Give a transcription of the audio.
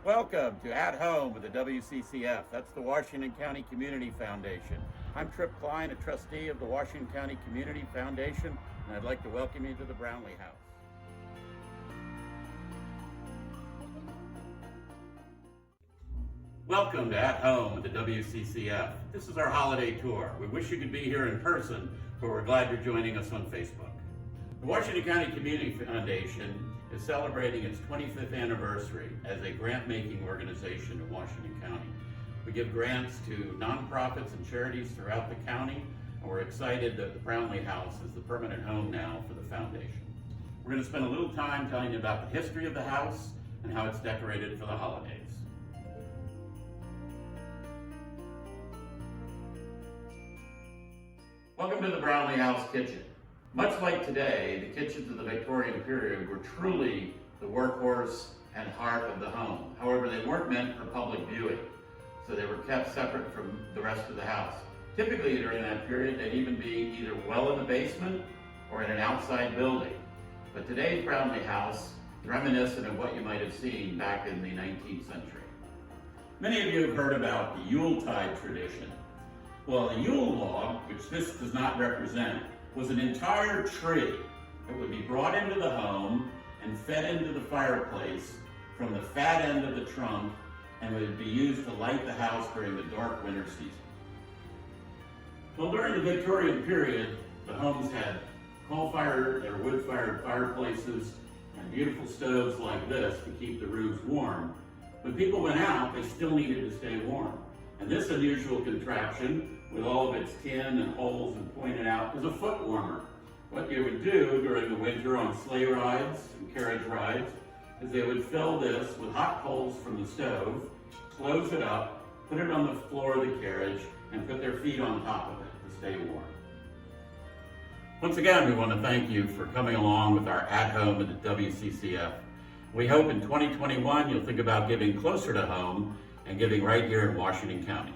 Welcome to At Home with the WCCF. That's the Washington County Community Foundation. I'm Trip Klein, a trustee of the Washington County Community Foundation, and I'd like to welcome you to the Brownlee House. Welcome to At Home with the WCCF. This is our holiday tour. We wish you could be here in person, but we're glad you're joining us on Facebook. The Washington County Community Foundation is celebrating its 25th anniversary as a grant-making organization in Washington County. We give grants to nonprofits and charities throughout the county, and we're excited that the Brownlee House is the permanent home now for the foundation. We're going to spend a little time telling you about the history of the house and how it's decorated for the holidays. Welcome to the Brownlee House kitchen. Much like today, the kitchens of the Victorian period were truly the workhorse and heart of the home. However, they weren't meant for public viewing, so they were kept separate from the rest of the house. Typically during that period, they'd even be either well in the basement or in an outside building. But today's Brownlee House is reminiscent of what you might have seen back in the 19th century. Many of you have heard about the Yuletide tradition. Well, the Yule log, which this does not represent, was an entire tree that would be brought into the home and fed into the fireplace from the fat end of the trunk, and would be used to light the house during the dark winter season. Well, during the Victorian period, the homes had coal-fired or wood-fired fireplaces and beautiful stoves like this to keep the roofs warm. When people went out, they still needed to stay warm. And this unusual contraption, with all of its tin and holes and pointed out, is a foot warmer. What you would do during the winter on sleigh rides and carriage rides is they would fill this with hot coals from the stove, close it up, put it on the floor of the carriage, and put their feet on top of it to stay warm. Once again, we want to thank you for coming along with our At Home at the WCCF. We hope in 2021 you'll think about giving closer to home and giving right here in Washington County.